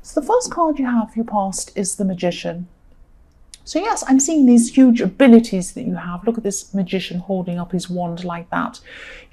So the first card you have for your past is the Magician. So yes, I'm seeing these huge abilities that you have. Look at this magician holding up his wand like that.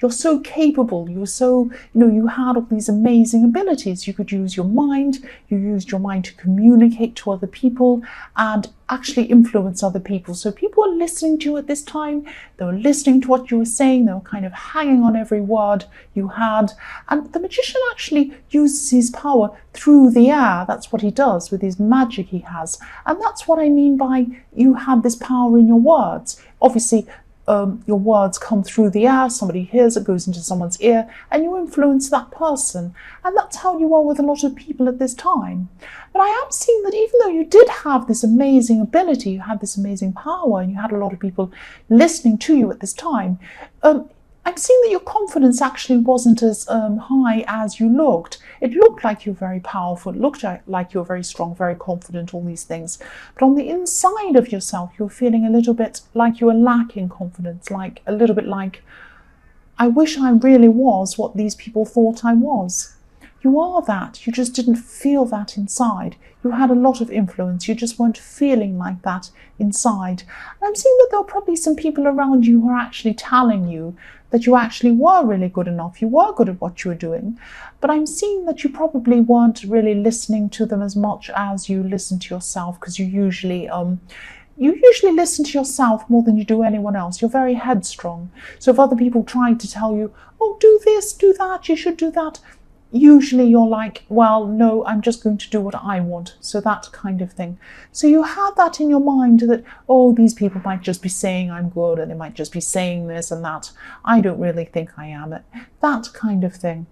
You're so capable. You're so, you had all these amazing abilities. You could use your mind. You used your mind to communicate to other people and actually influence other people. So people were listening to you at this time. They were listening to what you were saying. They were kind of hanging on every word you had. And the magician actually uses his power through the air. That's what he does with his magic he has. And that's what I mean by you have this power in your words. Obviously, your words come through the air, somebody hears it, goes into someone's ear, and you influence that person. And that's how you are with a lot of people at this time. But I am seeing that even though you did have this amazing ability, you had this amazing power, and you had a lot of people listening to you at this time, I'm seeing that your confidence actually wasn't as high as you looked. It looked like you were very powerful. It looked like you were very strong, very confident, all these things. But on the inside of yourself, you're feeling a little bit like you were lacking confidence, like a little bit like, I wish I really was what these people thought I was. You are that. You just didn't feel that inside. You had a lot of influence. You just weren't feeling like that inside. And I'm seeing that there are probably some people around you who are actually telling you that you actually were really good enough. You were good at what you were doing. But I'm seeing that you probably weren't really listening to them as much as you listen to yourself, because you usually listen to yourself more than you do anyone else. You're very headstrong. So if other people try to tell you, oh, do this, do that, you should do that, usually you're like, well, no, I'm just going to do what I want. So that kind of thing. So you have that in your mind that, oh, these people might just be saying I'm good, and they might just be saying this and that. I don't really think I am. That kind of thing.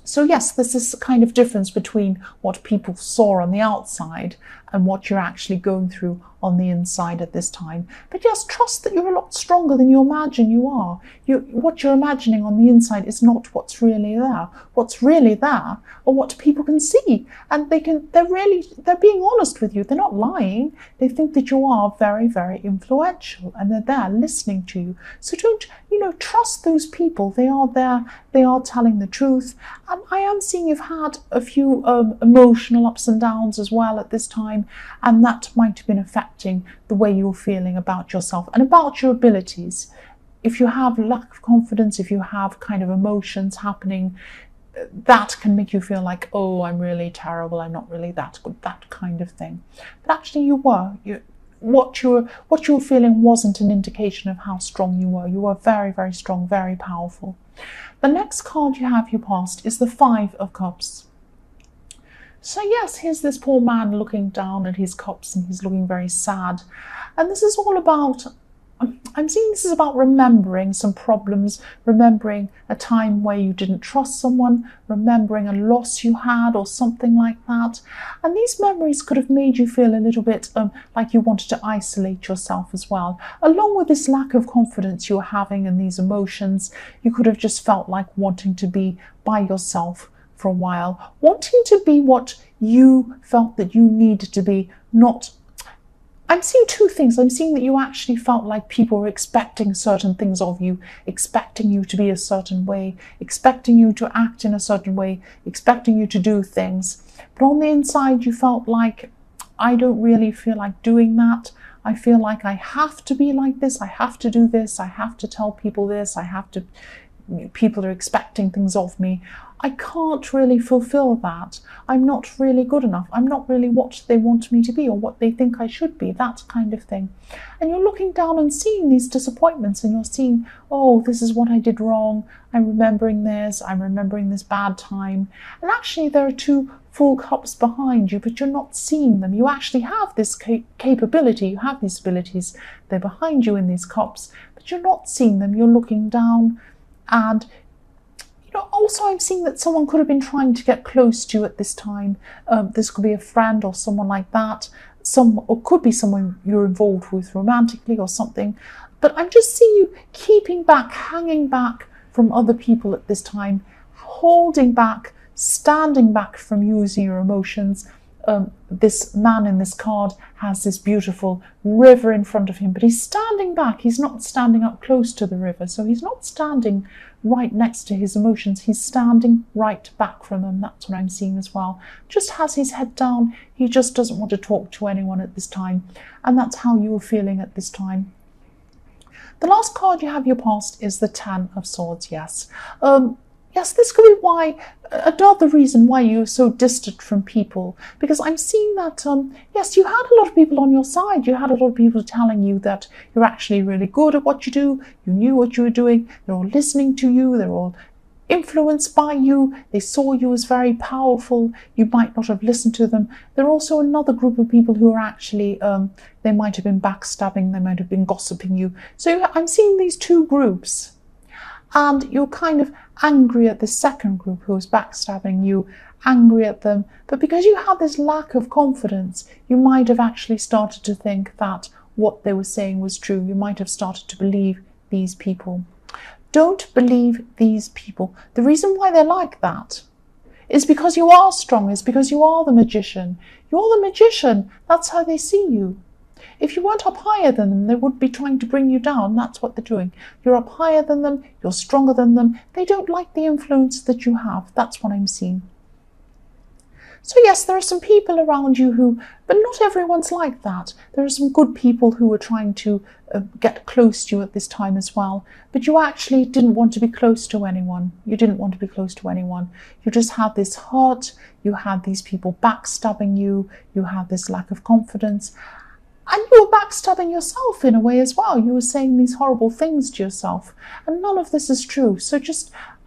So yes, there's this kind of difference between what people saw on the outside and what you're actually going through on the inside at this time. But yes, trust that you're a lot stronger than you imagine you are. What you're imagining on the inside is not what's really there. What's really there are what people can see. And they're being honest with you. They're not lying. They think that you are very, very influential, and they're there listening to you. So don't, trust those people. They are there. They are telling the truth. And I am seeing you've had a few emotional ups and downs as well at this time, and that might have been affecting the way you're feeling about yourself and about your abilities. If you have lack of confidence, if you have kind of emotions happening, that can make you feel like, oh, I'm really terrible, I'm not really that good, that kind of thing. But actually you were. What you were feeling wasn't an indication of how strong you were. You were very, very strong, very powerful. The next card you have your past is the Five of Cups. So yes, here's this poor man looking down at his cups, and he's looking very sad. And this is all about, I'm seeing this is about remembering some problems, remembering a time where you didn't trust someone, remembering a loss you had or something like that. And these memories could have made you feel a little bit like you wanted to isolate yourself as well. Along with this lack of confidence you're having and these emotions, you could have just felt like wanting to be by yourself for a while, wanting to be what you felt that you needed to be, not. I'm seeing two things. I'm seeing that you actually felt like people were expecting certain things of you, expecting you to be a certain way, expecting you to act in a certain way, expecting you to do things. But on the inside, you felt like, I don't really feel like doing that. I feel like I have to be like this. I have to do this. I have to tell people this. People are expecting things of me. I can't really fulfill that. I'm not really good enough. I'm not really what they want me to be or what they think I should be, that kind of thing. And you're looking down and seeing these disappointments, and you're seeing, oh, this is what I did wrong. I'm remembering this bad time. And actually there are two full cups behind you, but you're not seeing them. You actually have this capability, you have these abilities. They're behind you in these cups, but you're not seeing them. You're looking down. And also I'm seeing that someone could have been trying to get close to you at this time. This could be a friend or someone like that. Or could be someone you're involved with romantically or something. But I'm just seeing you keeping back, hanging back from other people at this time, holding back, standing back from using your emotions, this man in this card has this beautiful river in front of him, but he's standing back. He's not standing up close to the river, so he's not standing right next to his emotions. He's standing right back from them. That's what I'm seeing as well. Just has his head down. He just doesn't want to talk to anyone at this time, and that's how you were feeling at this time. The last card you have your past is the Ten of Swords. Yes. Yes, this could be why, another reason why you're so distant from people, because I'm seeing that, yes, you had a lot of people on your side. You had a lot of people telling you that you're actually really good at what you do. You knew what you were doing. They're all listening to you. They're all influenced by you. They saw you as very powerful. You might not have listened to them. There are also another group of people who are actually, they might have been backstabbing. They might have been gossiping you. So I'm seeing these two groups. And you're kind of angry at the second group who was backstabbing you, angry at them. But because you had this lack of confidence, you might have actually started to think that what they were saying was true. You might have started to believe these people. Don't believe these people. The reason why they're like that is because you are strong, is because you are the magician. You're the magician. That's how they see you. If you weren't up higher than them, they would be trying to bring you down. That's what they're doing. You're up higher than them. You're stronger than them. They don't like the influence that you have. That's what I'm seeing. So yes, there are some people around you who, but not everyone's like that. There are some good people who are trying to get close to you at this time as well. But you actually didn't want to be close to anyone. You didn't want to be close to anyone. You just had this hurt. You had these people backstabbing you. You had this lack of confidence. And you were backstabbing yourself in a way as well. You were saying these horrible things to yourself. And none of this is true. So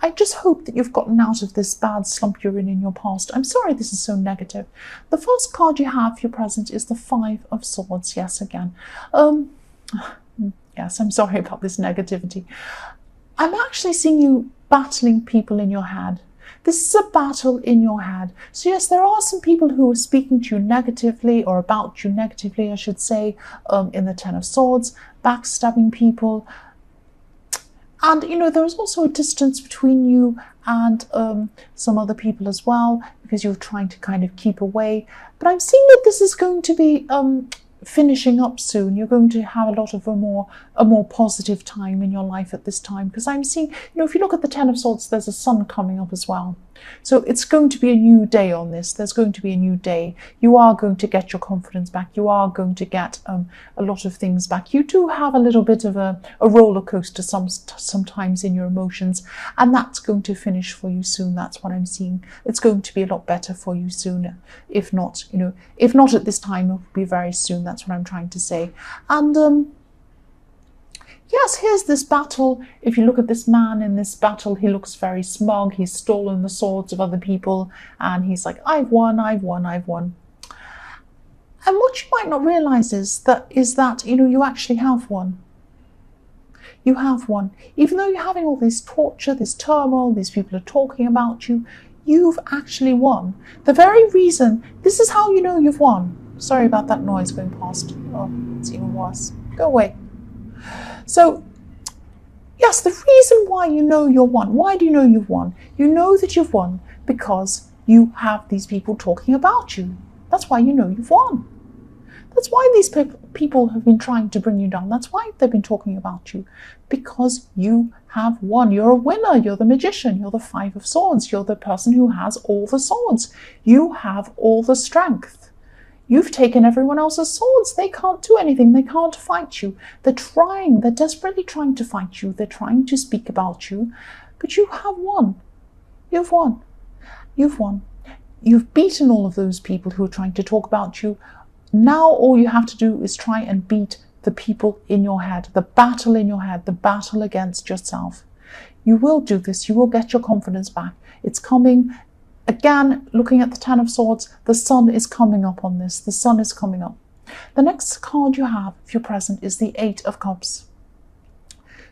I just hope that you've gotten out of this bad slump you're in your past. I'm sorry this is so negative. The first card you have for your present is the Five of Swords. Yes, again. Yes, I'm sorry about this negativity. I'm actually seeing you battling people in your head. This is a battle in your head. So yes, there are some people who are speaking to you negatively, or about you negatively, I should say, in the Ten of Swords, backstabbing people. And, you know, there's also a distance between you and some other people as well, because you're trying to kind of keep away. But I'm seeing that this is going to be finishing up soon. You're going to have a lot of a more positive time in your life at this time, because I'm seeing, you know, if you look at the Ten of Swords, there's a sun coming up as well. So it's going to be a new day on this. There's going to be a new day. You are going to get your confidence back. You are going to get a lot of things back. You do have a little bit of a roller coaster sometimes in your emotions, and that's going to finish for you soon. That's what I'm seeing. It's going to be a lot better for you soon. If not, you know, if not at this time, it will be very soon. That's what I'm trying to say. And yes, here's this battle. If you look at this man in this battle, he looks very smug. He's stolen the swords of other people, and he's like, I've won, I've won, I've won. And what you might not realize is that, you know, you actually have won. You have won. Even though you're having all this torture, this turmoil, these people are talking about you, you've actually won. The very reason, this is how you know you've won. Sorry about that noise going past. Oh, it's even worse. Go away. So, yes, the reason why you know you're won, why do you know you've won? You know that you've won because you have these people talking about you. That's why you know you've won. That's why these people have been trying to bring you down. That's why they've been talking about you, because you have won. You're a winner. You're the magician. You're the Five of Swords. You're the person who has all the swords. You have all the strength. You've taken everyone else's swords. They can't do anything. They can't fight you. They're trying. They're desperately trying to fight you. They're trying to speak about you. But you have won. You've won. You've won. You've beaten all of those people who are trying to talk about you. Now all you have to do is try and beat the people in your head, the battle in your head, the battle against yourself. You will do this. You will get your confidence back. It's coming. Again, looking at the Ten of Swords, the sun is coming up on this. The sun is coming up. The next card you have, if you're present, is the Eight of Cups.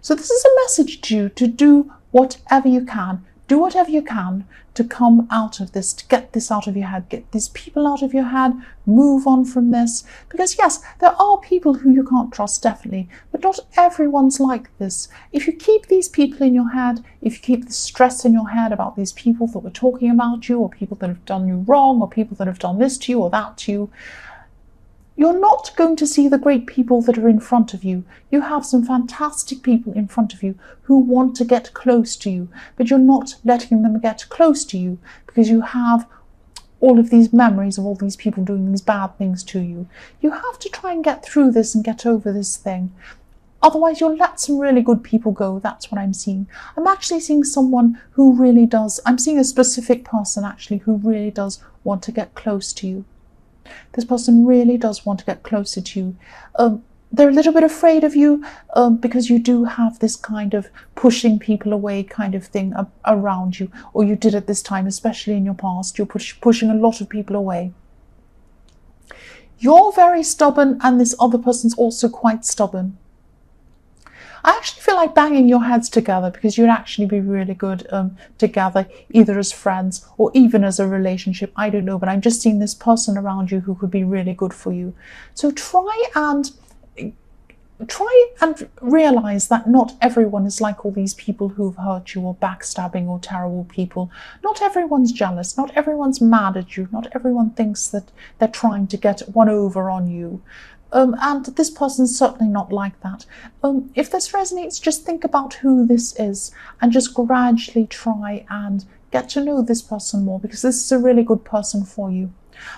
So this is a message to you to do whatever you can Do whatever you can to come out of this, to get this out of your head, get these people out of your head, move on from this. Because yes, there are people who you can't trust, definitely, but not everyone's like this. If you keep these people in your head, if you keep the stress in your head about these people that were talking about you, or people that have done you wrong, or people that have done this to you or that to you, you're not going to see the great people that are in front of you. You have some fantastic people in front of you who want to get close to you, but you're not letting them get close to you because you have all of these memories of all these people doing these bad things to you. You have to try and get through this and get over this thing. Otherwise, you'll let some really good people go. That's what I'm seeing. I'm actually seeing someone who really does, I'm seeing a specific person actually who really does want to get close to you. This person really does want to get closer to you. They're a little bit afraid of you because you do have this kind of pushing people away kind of thing around you, or you did at this time, especially in your past. You're pushing a lot of people away. You're very stubborn, and this other person's also quite stubborn. I actually feel like banging your heads together because you'd actually be really good together, either as friends or even as a relationship. I don't know, but I'm just seeing this person around you who could be really good for you. So try and realize that not everyone is like all these people who've hurt you or backstabbing or terrible people. Not everyone's jealous. Not everyone's mad at you. Not everyone thinks that they're trying to get one over on you. And this person's certainly not like that. If this resonates, just think about who this is and just gradually try and get to know this person more, because this is a really good person for you.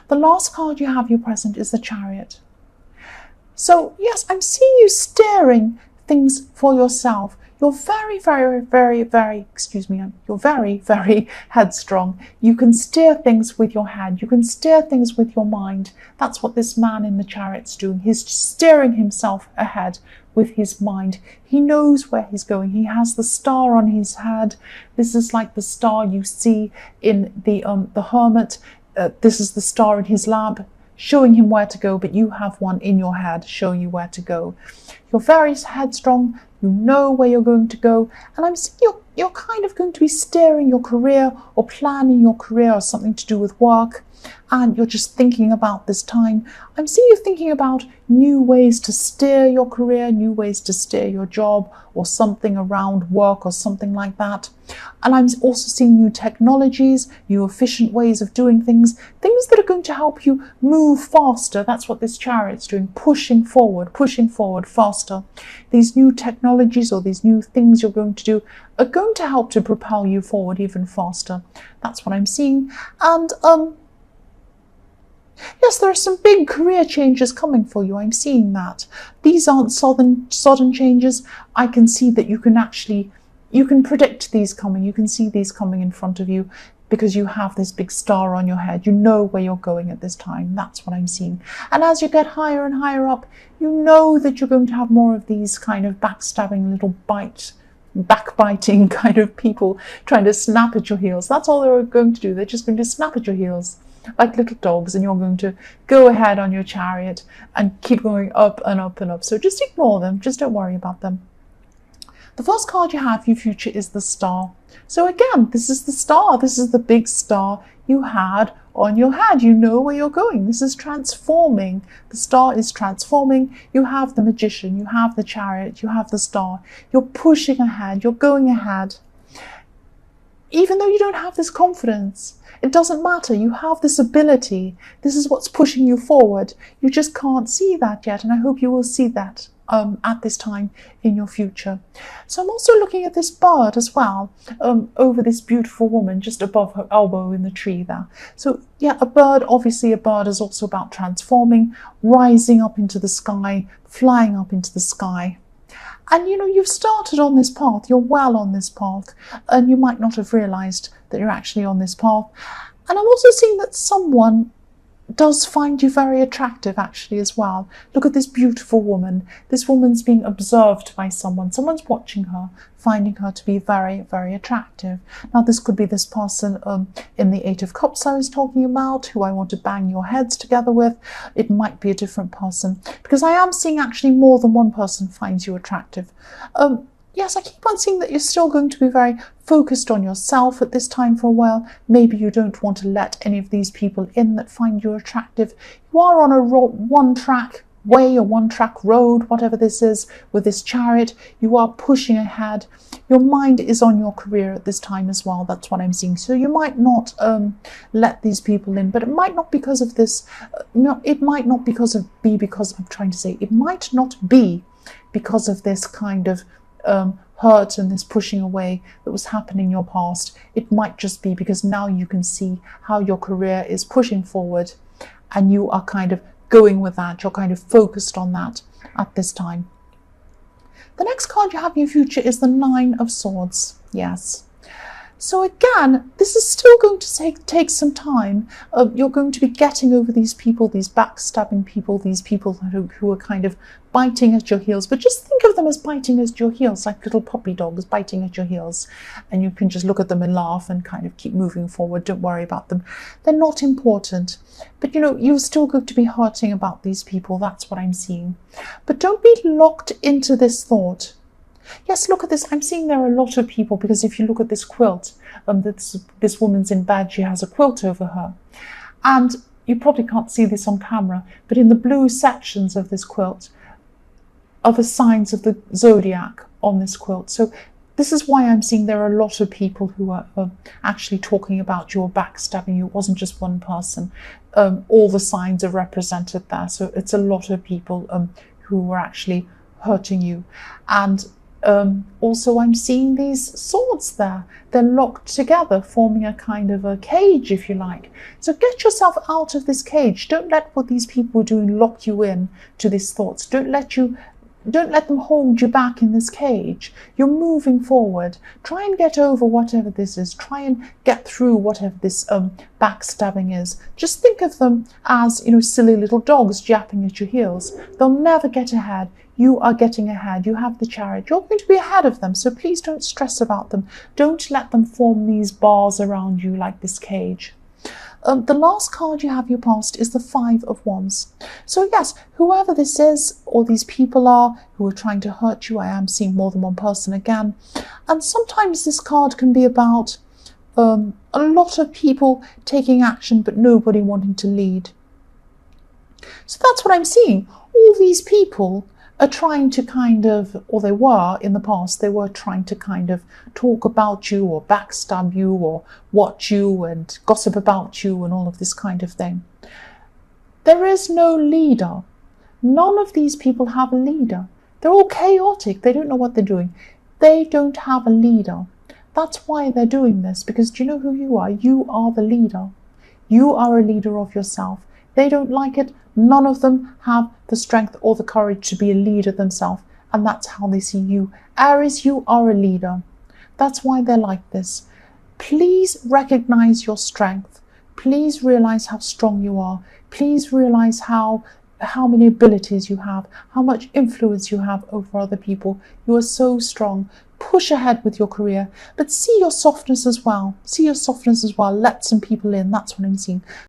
The last card you have, your present, is the Chariot. So yes, I'm seeing you steering things for yourself. You're very, you're very, very headstrong. You can steer things with your head. You can steer things with your mind. That's what this man in the Chariot's doing. He's steering himself ahead with his mind. He knows where he's going. He has the star on his head. This is like the star you see in the Hermit. This is the star in his lamp, showing him where to go, but you have one in your head showing you where to go. You're very headstrong. You know where you're going to go, and I'm seeing you're kind of going to be steering your career or planning your career or something to do with work, and you're just thinking about this time. I'm seeing you thinking about new ways to steer your career, new ways to steer your job or something around work or something like that. And I'm also seeing new technologies, new efficient ways of doing things that are going to help you move faster. That's what this Chariot's doing, pushing forward faster. These new technologies or these new things you're going to do are going to help to propel you forward even faster. That's what I'm seeing. And yes, there are some big career changes coming for you. I'm seeing that. These aren't sudden changes. I can see that you can predict these coming. You can see these coming in front of you because you have this big star on your head. You know where you're going at this time. That's what I'm seeing. And as you get higher and higher up, you know that you're going to have more of these kind of backstabbing little backbiting kind of people trying to snap at your heels. That's all they're going to do. They're just going to snap at your heels like little dogs, and you're going to go ahead on your Chariot and keep going up and up and up. So just ignore them. Just don't worry about them. The first card you have for your future is the Star. So again, this is the star. This is the big star you had on your head. You know where you're going. This is transforming. The star is transforming. You have the Magician. You have the Chariot. You have the Star. You're pushing ahead. You're going ahead. Even though you don't have this confidence, it doesn't matter. You have this ability. This is what's pushing you forward. You just can't see that yet, and I hope you will see that at this time in your future. So I'm also looking at this bird as well, over this beautiful woman just above her elbow in the tree there. So yeah, a bird is also about transforming, rising up into the sky, flying up into the sky. And you know, you've started on this path, you're well on this path, and you might not have realized that you're actually on this path. And I'm also seeing that someone does find you very attractive actually as well. Look at this beautiful woman. This woman's being observed by someone. Someone's watching her, finding her to be very, very attractive. Now this could be this person in the Eight of Cups I was talking about, who I want to bang your heads together with. It might be a different person, because I am seeing actually more than one person finds you attractive. Yes, I keep on seeing that you're still going to be very focused on yourself at this time for a while. Maybe you don't want to let any of these people in that find you attractive. You are on a one-track way, a one-track road, whatever this is, with this Chariot. You are pushing ahead. Your mind is on your career at this time as well. That's what I'm seeing. So you might not let these people in, but it might not because of this. It might not because I'm trying to say, it might not be because of this kind of hurt and this pushing away that was happening in your past. It might just be because now you can see how your career is pushing forward and you are kind of going with that. You're kind of focused on that at this time. The next card you have in your future is the Nine of Swords. Yes. So again, this is still going to take some time. You're going to be getting over these people, these backstabbing people, these people who are kind of biting at your heels. But just think of them as biting at your heels, like little puppy dogs biting at your heels. And you can just look at them and laugh and kind of keep moving forward. Don't worry about them. They're not important. But you're still going to be hurting about these people. That's what I'm seeing. But don't be locked into this thought. Yes, look at this. I'm seeing there are a lot of people, because if you look at this quilt, this woman's in bed, she has a quilt over her. And you probably can't see this on camera, but in the blue sections of this quilt are the signs of the zodiac on this quilt. So this is why I'm seeing there are a lot of people who are actually talking about you or backstabbing you. It wasn't just one person. All the signs are represented there. So it's a lot of people who are actually hurting you. And also I'm seeing these swords there. They're locked together, forming a kind of a cage, if you like. So get yourself out of this cage. Don't let what these people are doing lock you in to these thoughts. Don't let them hold you back in this cage. You're moving forward. Try and get over whatever this is. Try and get through whatever this backstabbing is. Just think of them as, silly little dogs yapping at your heels. They'll never get ahead. You are getting ahead. You have the Chariot. You're going to be ahead of them. So please don't stress about them. Don't let them form these bars around you like this cage. The last card you have your past is the Five of Wands. So yes, whoever this is or these people are who are trying to hurt you, I am seeing more than one person again. And sometimes this card can be about a lot of people taking action but nobody wanting to lead. So that's what I'm seeing. All these people are trying to kind of, or they were in the past, they were trying to kind of talk about you or backstab you or watch you and gossip about you and all of this kind of thing. There is no leader. None of these people have a leader. They're all chaotic. They don't know what they're doing. They don't have a leader. That's why they're doing this, because do you know who you are? You are the leader. You are a leader of yourself. They don't like it. None of them have the strength or the courage to be a leader themselves. And that's how they see you. Aries, you are a leader. That's why they're like this. Please recognize your strength. Please realize how strong you are. Please realize how many abilities you have, how much influence you have over other people. You are so strong. Push ahead with your career, but see your softness as well. See your softness as well. Let some people in. That's what I'm seeing.